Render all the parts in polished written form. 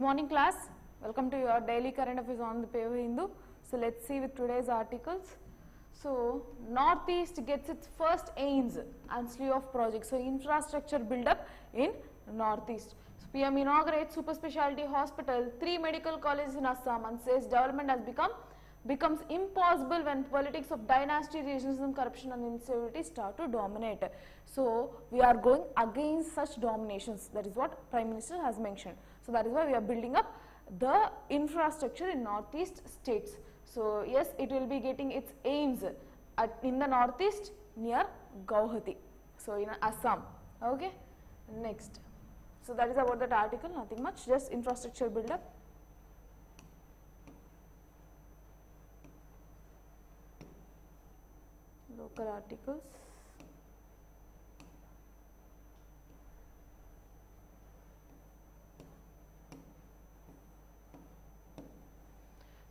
morning class, welcome to your daily current affairs on the Paper Hindu. So let's see with today's articles. So Northeast gets its first aims and slew of projects. So infrastructure build up in Northeast. So PM inaugurates super specialty hospital, 3 medical colleges in Assam, and says development has becomes impossible when politics of dynasty, regionalism, corruption and instability start to dominate. So we are going against such dominations. That is what Prime Minister has mentioned. So that is why we are building up the infrastructure in Northeast states. So yes, it will be getting its aims in the Northeast near Guwahati. So in Assam. Okay. Next. So that is about that article. Nothing much. Just infrastructure build up. Local articles.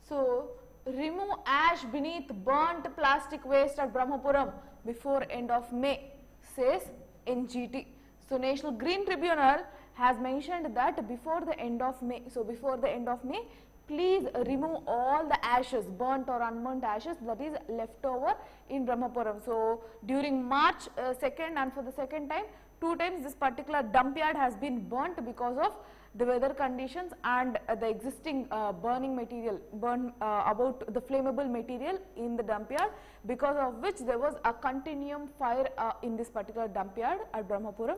So, remove ash beneath burnt plastic waste at Brahmapuram before end of May, says NGT. So, National Green Tribunal has mentioned that before the end of May. So, before the end of May, please remove all the ashes, burnt or unburnt ashes that is left over in Brahmapuram. So, during March 2nd and for the second time, 2 times this particular dump yard has been burnt because of the weather conditions and the existing burning material, about the flammable material in the dump yard, because of which there was a continuum fire in this particular dump yard at Brahmapuram.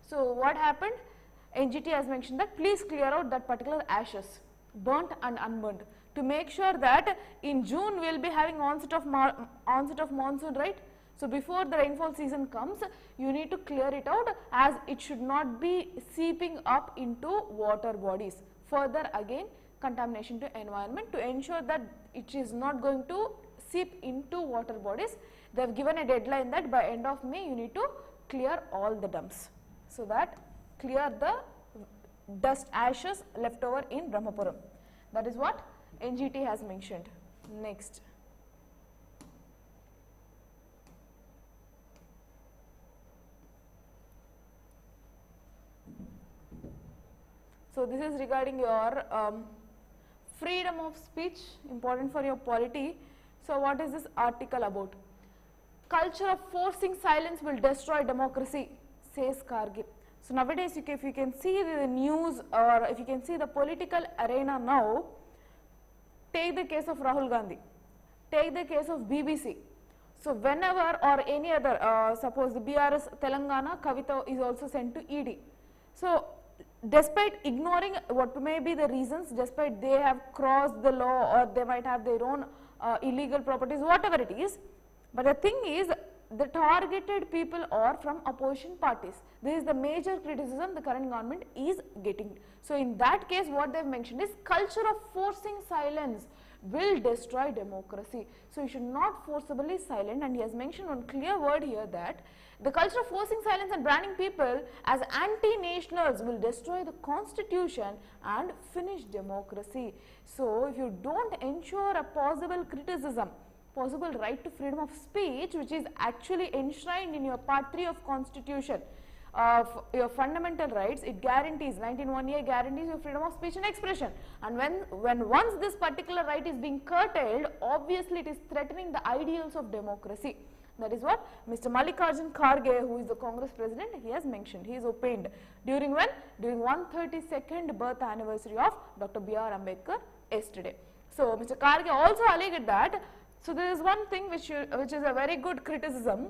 So, what happened? NGT has mentioned that please clear out that particular ashes, burnt and unburnt, to make sure that in June we will be having onset of monsoon, right? So, before the rainfall season comes, you need to clear it out, as it should not be seeping up into water bodies. Further again contamination to environment, to ensure that it is not going to seep into water bodies. They have given a deadline that by end of May you need to clear all the dumps. So, that clear the dust ashes left over in Brahmapuram. That is what NGT has mentioned. Next. So, this is regarding your freedom of speech, important for your polity. So, what is this article about? Culture of forcing silence will destroy democracy, says Kargil. So, nowadays if you can see the news, or if you can see the political arena now, take the case of Rahul Gandhi, take the case of BBC. So, whenever or any other, suppose the BRS Telangana, Kavita is also sent to ED. So, despite ignoring what may be the reasons, despite they have crossed the law or they might have their own illegal properties, whatever it is, but the thing is, the targeted people are from opposition parties. This is the major criticism the current government is getting. So, in that case what they have mentioned is culture of forcing silence will destroy democracy. So, you should not forcibly silent, and he has mentioned one clear word here that the culture of forcing silence and branding people as anti-nationals will destroy the constitution and finish democracy. So, if you don't ensure a possible criticism, possible right to freedom of speech, which is actually enshrined in your part 3 of constitution of your fundamental rights, it guarantees, 1918 guarantees your freedom of speech and expression, and when once this particular right is being curtailed, obviously it is threatening the ideals of democracy. That is what Mr. Mallikarjun Kharge, who is the Congress president, he has mentioned. He is opined during when? During 132nd birth anniversary of Dr. B.R. Ambedkar yesterday. So, Mr. Kharge also alleged that, so there is one thing which is a very good criticism,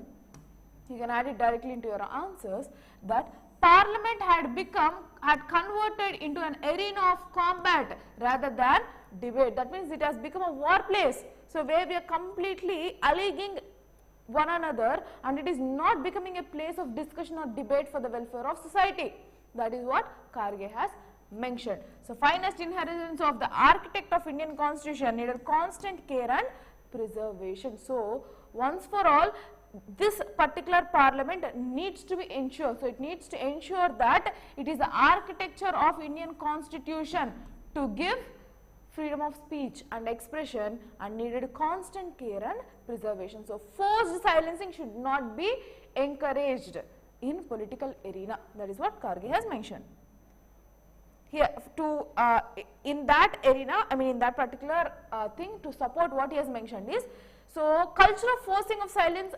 you can add it directly into your answers, that Parliament had converted into an arena of combat rather than debate. That means it has become a war place. So, where we are completely alleging one another, and it is not becoming a place of discussion or debate for the welfare of society. That is what Kharge has mentioned. So, finest inheritance of the architect of Indian constitution needed constant care and preservation. So, once for all, this particular parliament needs to be ensured. So, it needs to ensure that it is the architecture of Indian constitution to give freedom of speech and expression and needed constant care and preservation. So, forced silencing should not be encouraged in political arena. That is what Kharge has mentioned. here to in that arena, I mean in that particular thing, to support what he has mentioned is, so culture of forcing of silence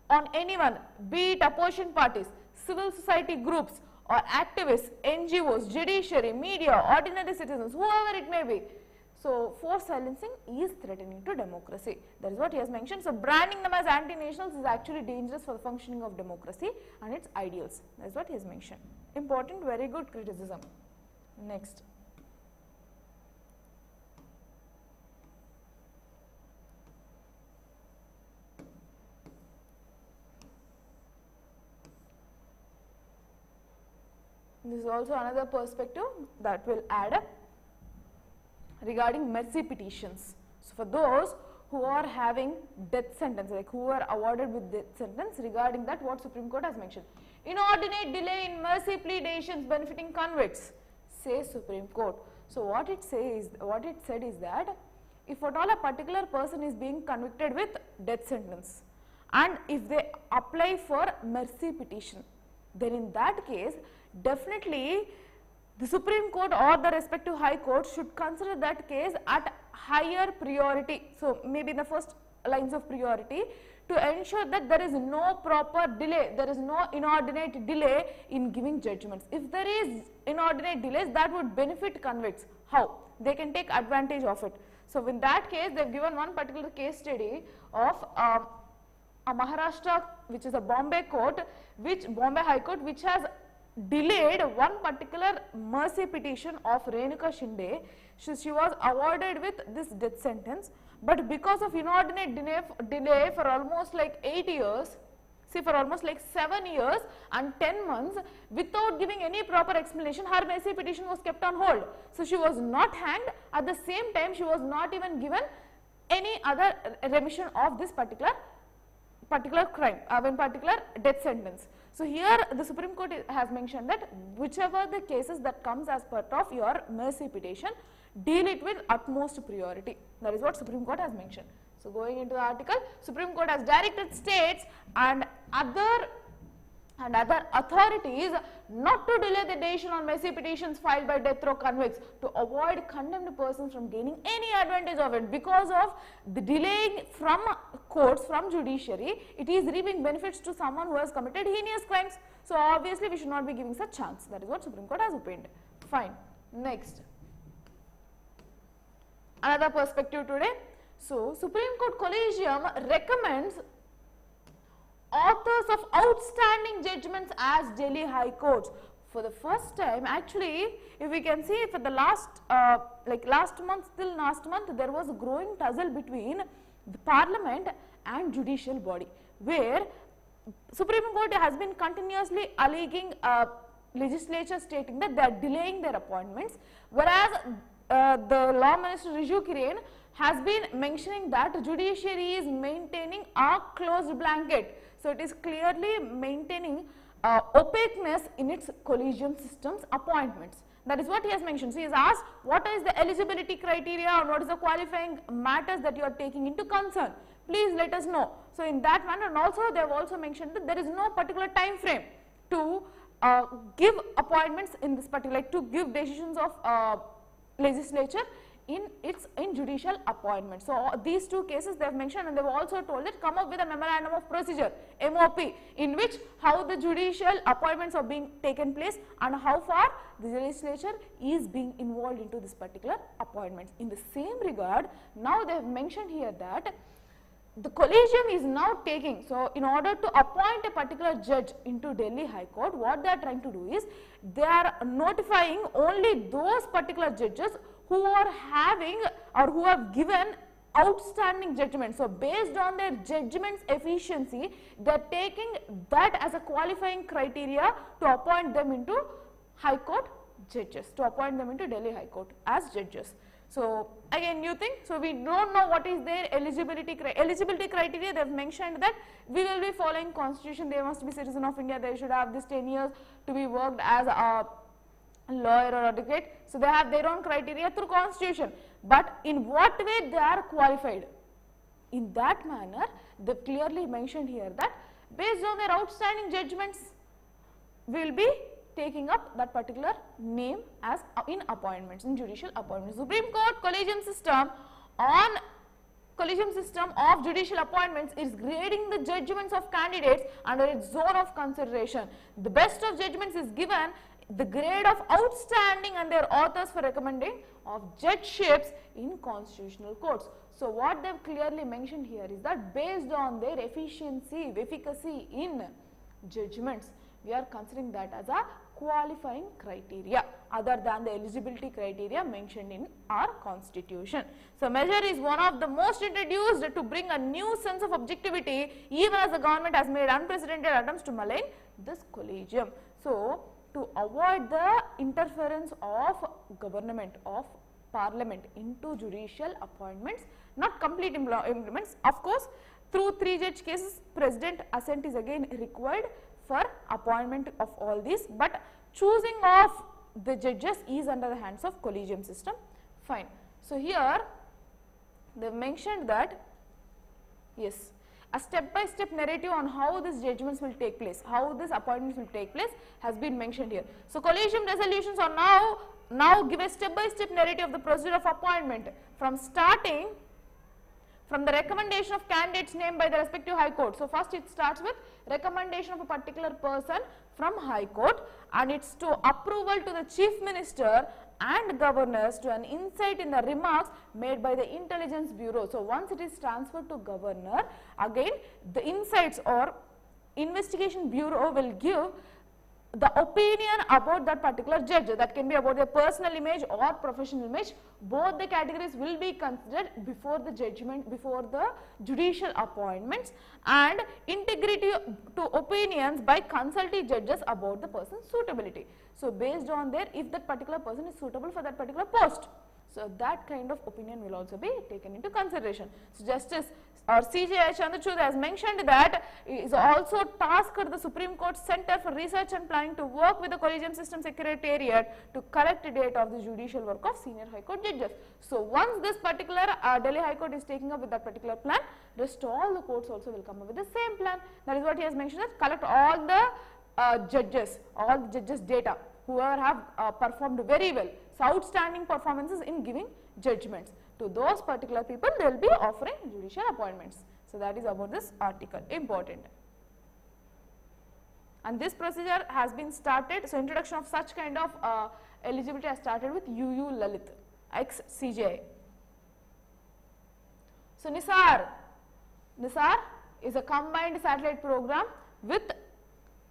on anyone, be it opposition parties, civil society groups or activists, NGOs, judiciary, media, ordinary citizens, whoever it may be. So, forced silencing is threatening to democracy. That is what he has mentioned. So, branding them as anti-nationals is actually dangerous for the functioning of democracy and its ideals. That is what he has mentioned. Important, very good criticism. Next. This is also another perspective that will add up regarding mercy petitions. So, for those who are having death sentence, like who are awarded with death sentence, regarding that what Supreme Court has mentioned. Inordinate delay in mercy pleadations benefiting convicts, says Supreme Court. So, what it said is that if at all a particular person is being convicted with death sentence and if they apply for mercy petition, then in that case definitely the Supreme Court or the respective High Court should consider that case at higher priority. So, maybe the first lines of priority, to ensure that there is no proper delay, there is no inordinate delay in giving judgments. If there is inordinate delays, that would benefit convicts. How? They can take advantage of it. So, in that case, they have given one particular case study of a Maharashtra, which is a Bombay High Court, which has delayed one particular mercy petition of Renuka Shinde. She was awarded with this death sentence, but because of inordinate delay for almost like 8 years, see for almost like 7 years and 10 months, without giving any proper explanation, her mercy petition was kept on hold. So, she was not hanged, at the same time she was not even given any other remission of this particular crime, particular death sentence. So, here the Supreme Court has mentioned that whichever the cases that comes as part of your mercy petition, deal it with utmost priority. That is what Supreme Court has mentioned. So, going into the article, Supreme Court has directed states and other authorities not to delay the decision on mercy petitions filed by death row convicts to avoid condemned persons from gaining any advantage of it. Because of the delaying from courts, from judiciary, it is reaping benefits to someone who has committed heinous crimes. So, obviously, we should not be giving such chance. That is what Supreme Court has opined. Fine. Next. Another perspective today. So, Supreme Court Collegium recommends authors of outstanding judgments as Delhi High Courts. For the first time, actually, if we can see for the last month, there was a growing tussle between the Parliament and judicial body, where Supreme Court has been continuously alleging legislature stating that they are delaying their appointments, whereas the Law Minister Riju Kiren has been mentioning that judiciary is maintaining a closed blanket. So, it is clearly maintaining opaqueness in its collegium system's appointments. That is what he has mentioned. So, he has asked what is the eligibility criteria or what is the qualifying matters that you are taking into concern. Please let us know. So, in that manner, and also they have also mentioned that there is no particular time frame to give appointments in this particular, like to give decisions of legislature in judicial appointment. So, these two cases they have mentioned, and they have also told that come up with a memorandum of procedure MOP, in which how the judicial appointments are being taken place and how far the legislature is being involved into this particular appointments. In the same regard, now they have mentioned here that the collegium is now taking, so in order to appoint a particular judge into Delhi High Court, what they are trying to do is they are notifying only those particular judges who are having or who have given outstanding judgments. So, based on their judgment's efficiency, they are taking that as a qualifying criteria to appoint them into High Court judges, to appoint them into Delhi High Court as judges. So, again new thing. So, we do not know what is their eligibility criteria. They have mentioned that we will be following constitution, they must be citizen of India, they should have this 10 years to be worked as a lawyer or advocate. So, they have their own criteria through constitution, but in what way they are qualified? In that manner, they clearly mentioned here that based on their outstanding judgments will be taking up that particular name as in appointments, in judicial appointments. Supreme Court collegium system of judicial appointments is grading the judgments of candidates under its zone of consideration. The best of judgments is given the grade of outstanding and their authors for recommending of judgeships in constitutional courts. So what they have clearly mentioned here is that based on their efficacy in judgments, we are considering that as a qualifying criteria other than the eligibility criteria mentioned in our constitution. So measure is one of the most introduced to bring a new sense of objectivity even as the government has made unprecedented attempts to malign this collegium. So to avoid the interference of government, of parliament into judicial appointments, not complete implements, of course through 3-judge cases president assent is again required for appointment of all these, but choosing of the judges is under the hands of collegium system. Fine. So here they have mentioned that yes, a step-by-step narrative on how these judgments will take place, how these appointments will take place has been mentioned here. So collegium resolutions are now give a step-by-step narrative of the procedure of appointment from starting from the recommendation of candidates named by the respective high court. So first it starts with recommendation of a particular person from high court, and it's to approval to the chief minister and governors to an insight in the remarks made by the intelligence bureau. So once it is transferred to governor, again the insights or investigation bureau will give the opinion about that particular judge. That can be about their personal image or professional image. Both the categories will be considered before the judgment, before the judicial appointments, and integrity to opinions by consulting judges about the person's suitability. So based on there, if that particular person is suitable for that particular post, so that kind of opinion will also be taken into consideration. So Justice or CJI Chandrachud has mentioned that is also tasked the Supreme Court Center for Research and Planning to work with the Collegium System Secretariat to collect data of the judicial work of senior High Court judges. So once this particular Delhi High Court is taking up with that particular plan, rest all the courts also will come up with the same plan. That is what he has mentioned, that collect all the judges data, whoever have performed very well, so outstanding performances in giving judgments. To those particular people, they will be offering judicial appointments. So that is about this article, important. And this procedure has been started, so introduction of such kind of eligibility has started with UU Lalit, ex CJI. So Nisar is a combined satellite program with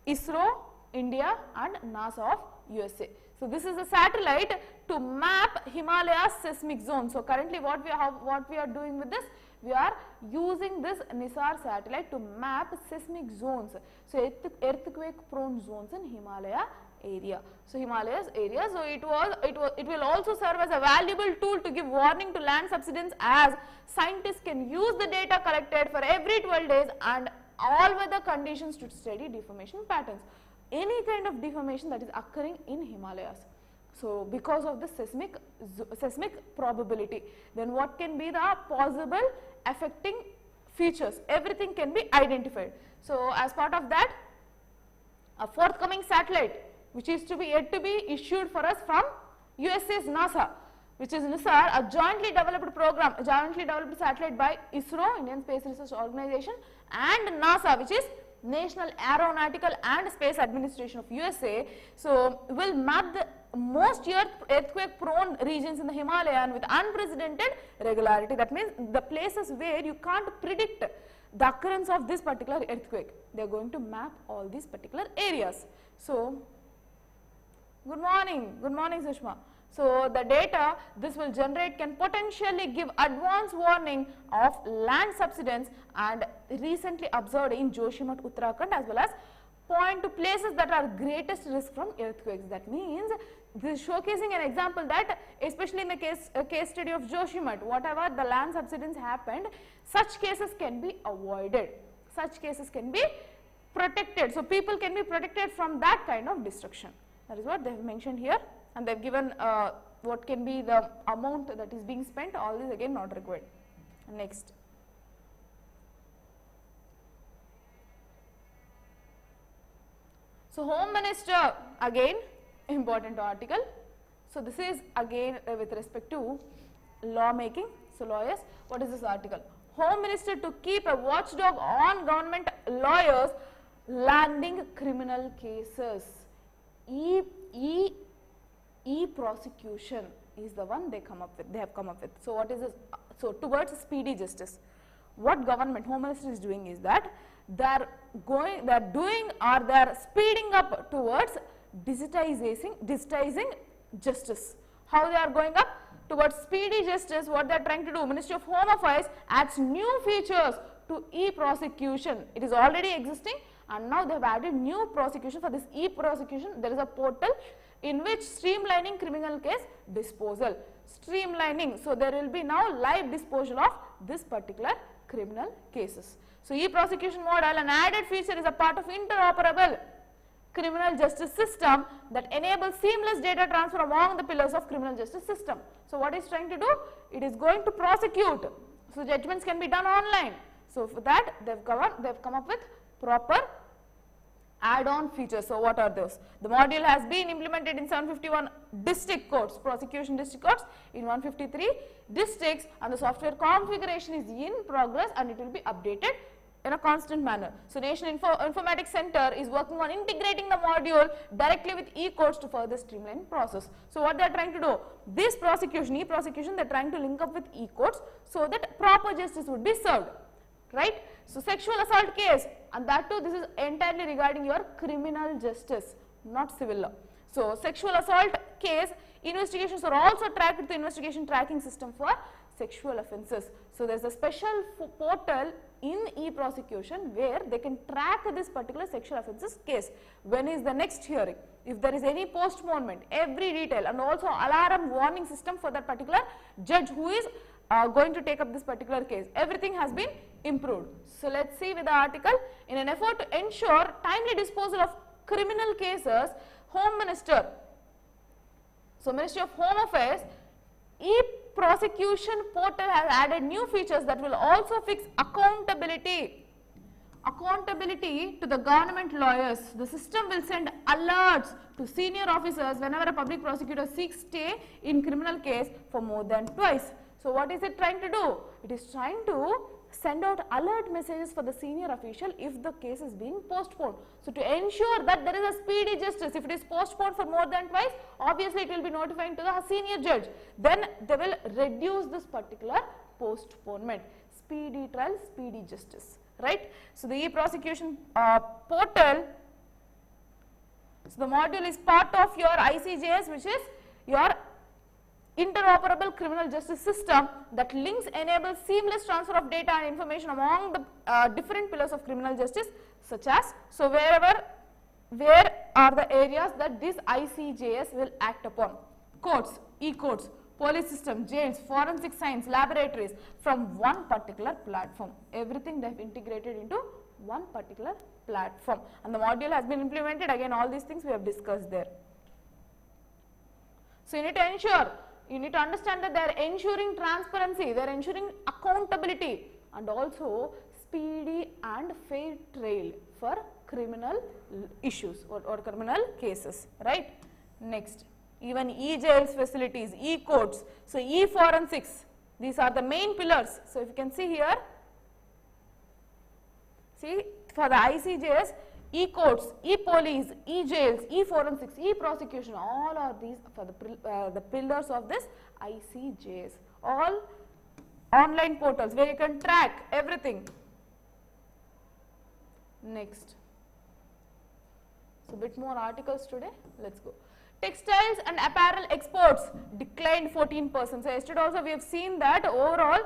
ISRO, India, and NASA of USA. So this is a satellite to map Himalayas seismic zone. So currently what we are doing with this, we are using this Nisar satellite to map seismic zones, so earthquake prone zones in Himalaya area. So Himalayas area, so it will also serve as a valuable tool to give warning to land subsidence, as scientists can use the data collected for every 12 days and all weather conditions to study deformation patterns, any kind of deformation that is occurring in Himalayas. So because of the seismic probability, then what can be the possible affecting features, everything can be identified. So as part of that, a forthcoming satellite which is to be yet to be issued for us from USA's NASA, which is Nisar, a jointly developed program, a jointly developed satellite by ISRO, Indian Space Research Organization, and NASA, which is National Aeronautical and Space Administration of USA. So will map the most earthquake prone regions in the Himalayan with unprecedented regularity. That means the places where you can't predict the occurrence of this particular earthquake, they are going to map all these particular areas. So good morning Sushma. So the data this will generate can potentially give advance warning of land subsidence and recently observed in Joshimath, Uttarakhand, as well as point to places that are greatest risk from earthquakes. That means this is showcasing an example that especially in the case study of Joshimath, whatever the land subsidence happened, such cases can be avoided, such cases can be protected. So people can be protected from that kind of destruction. That is what they have mentioned here, and they have given what can be the amount that is being spent. All this again not required. Next. So Home Minister, again important article. So this is again with respect to law making. So lawyers, what is this article? Home Minister to keep a watchdog on government lawyers landing criminal cases. EProsecution is the one they have come up with. So what is this? So towards speedy justice, what government, Home Minister is doing is that they are speeding up towards digitizing justice. How they are going up? Towards speedy justice, what they are trying to do, Ministry of Home Affairs adds new features to e-prosecution. It is already existing and now they have added new prosecution. For this e-prosecution, there is a portal in which streamlining criminal case disposal. Streamlining, so there will be now live disposal of this particular criminal cases. So e-prosecution model, an added feature, is a part of interoperable criminal justice system that enables seamless data transfer among the pillars of criminal justice system. So what is trying to do? It is going to prosecute. So judgments can be done online. So for that they have come up with proper add-on features. So what are those? The module has been implemented in 751 district courts, prosecution district courts, in 153 districts, and the software configuration is in progress and it will be updated in a constant manner. So National Informatics Center is working on integrating the module directly with e-courts to further streamline process. So what they are trying to do? This prosecution, e-prosecution, they are trying to link up with e-courts so that proper justice would be served, right? So sexual assault case, and that too, this is entirely regarding your criminal justice, not civil law. So sexual assault case, investigations are also tracked with the investigation tracking system for sexual offences. So there is a special portal in e-prosecution where they can track this particular sexual offences case. When is the next hearing? If there is any postponement, every detail, and also alarm warning system for that particular judge who is going to take up this particular case. Everything has been improved. So let's see with the article. In an effort to ensure timely disposal of criminal cases, Home Minister, so Ministry of Home Affairs, e-prosecution portal has added new features that will also fix accountability to the government lawyers. The system will send alerts to senior officers whenever a public prosecutor seeks stay in criminal case for more than twice. So what is it trying to do? It is trying to send out alert messages for the senior official if the case is being postponed. So to ensure that there is a speedy justice, if it is postponed for more than twice, obviously it will be notifying to the senior judge. Then they will reduce this particular postponement. Speedy trial, speedy justice, right? So the e-prosecution portal, so the module is part of your ICJS, which is your interoperable criminal justice system that links, enables seamless transfer of data and information among the different pillars of criminal justice, such as, so where are the areas that this ICJS will act upon? Courts, e-courts, police system, jails, forensic science, laboratories, from one particular platform. Everything they have integrated into one particular platform, and the module has been implemented. Again, all these things we have discussed there. So you need to ensure, you need to understand that they are ensuring transparency, they are ensuring accountability, and also speedy and fair trial for criminal issues or criminal cases, right? Next, even e-jails facilities, e-courts, so e-forensics, these are the main pillars. So if you can see here, see for the ICJS, e-courts, e-police, e-jails, e-forensics, e-prosecution, all are these for the pillars of this ICJS. All online portals where you can track everything. Next. So bit more articles today. Let's go. Textiles and apparel exports declined 14%. So yesterday also we have seen that overall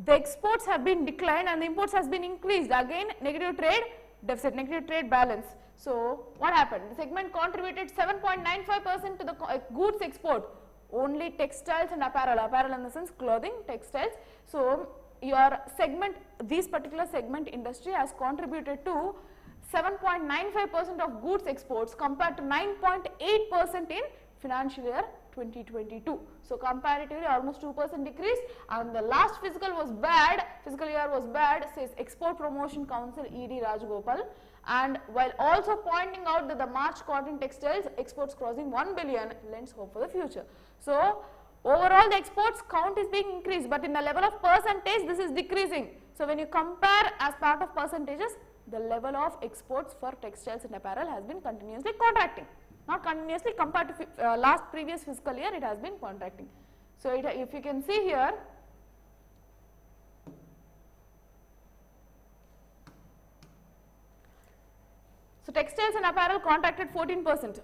the exports have been declined and the imports has been increased. Again, negative trade deficit, negative trade balance. So what happened? The segment contributed 7.95% to the goods export. Only textiles and apparel in the sense clothing, textiles. So your segment, this particular segment industry has contributed to 7.95% of goods exports compared to 9.8% in financial year 2022. So comparatively almost 2% decrease, and the last fiscal year was bad, says Export Promotion Council ED Rajgopal, and while also pointing out that the March quarter in textiles exports crossing 1 billion lends hope for the future. So, overall the exports count is being increased, but in the level of percentage this is decreasing. So, when you compare as part of percentages, the level of exports for textiles and apparel has been continuously contracting. Not continuously, compared to previous fiscal year, it has been contracting. So, if you can see here, so textiles and apparel contracted 14%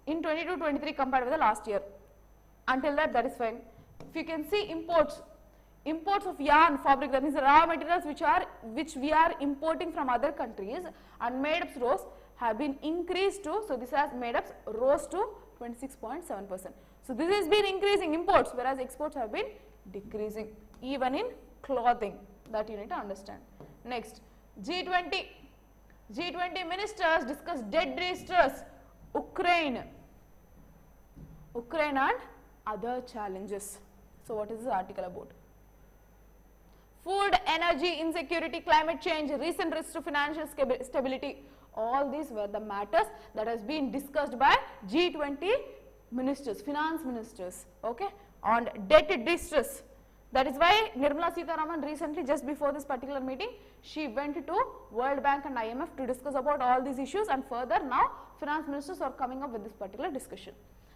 in 22-23 compared with the last year. Until that is fine. If you can see imports of yarn, fabric, that means raw materials which we are importing from other countries, and made-ups rose have been increased to, so this has made-ups rose to 26.7%. So this has been increasing imports, whereas exports have been decreasing, even in clothing, that you need to understand. Next, G20 ministers discuss debt distress, Ukraine and other challenges. So what is this article about? Food, energy, insecurity, climate change, recent risks to financial stability. All these were the matters that has been discussed by G20 ministers, finance ministers, okay, on debt distress. That is why Nirmala Sitharaman recently, just before this particular meeting, she went to World Bank and IMF to discuss about all these issues, and further now finance ministers are coming up with this particular discussion.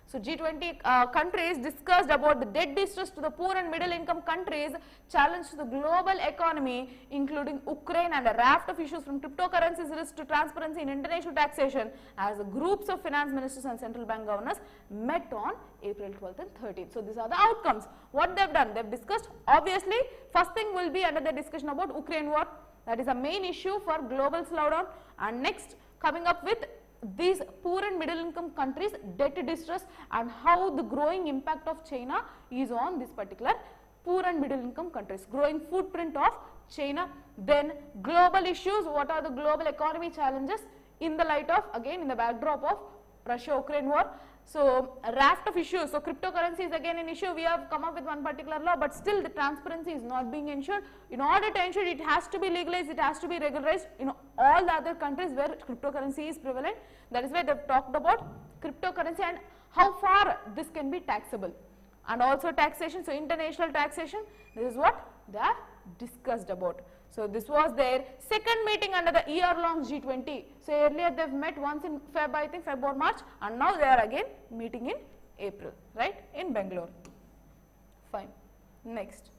So G20 countries discussed about the debt distress to the poor and middle income countries, challenge to the global economy, including Ukraine, and a raft of issues from cryptocurrencies risk to transparency in international taxation, as groups of finance ministers and central bank governors met on April 12th and 13th. So these are the outcomes. What they have done, they have discussed, obviously first thing will be under the discussion about Ukraine war, that is a main issue for global slowdown, and next coming up with these poor and middle income countries debt distress and how the growing impact of China is on this particular poor and middle income countries, growing footprint of China. Then global issues, what are the global economy challenges in the light of, again in the backdrop of Russia-Ukraine war. So a raft of issues. So cryptocurrency is again an issue. We have come up with one particular law, but still the transparency is not being ensured. In order to ensure, it has to be legalized, it has to be regularized in all the other countries where cryptocurrency is prevalent. That is why they have talked about cryptocurrency and how far this can be taxable, and also taxation. So international taxation, this is what they have discussed about. So this was their second meeting under the year-long G20. So earlier they have met once in Feb, I think Feb or March, and now they are again meeting in April, right, in Bangalore. Fine. Next.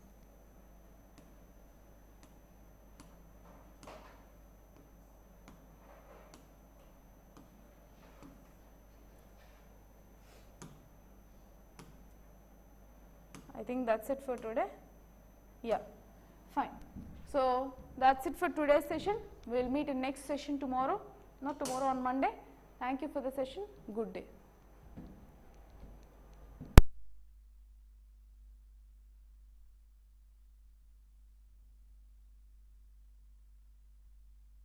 I think that's it for today. Yeah, fine. So that's it for today's session. We will meet in next session tomorrow, not tomorrow, on Monday. Thank you for the session. Good day.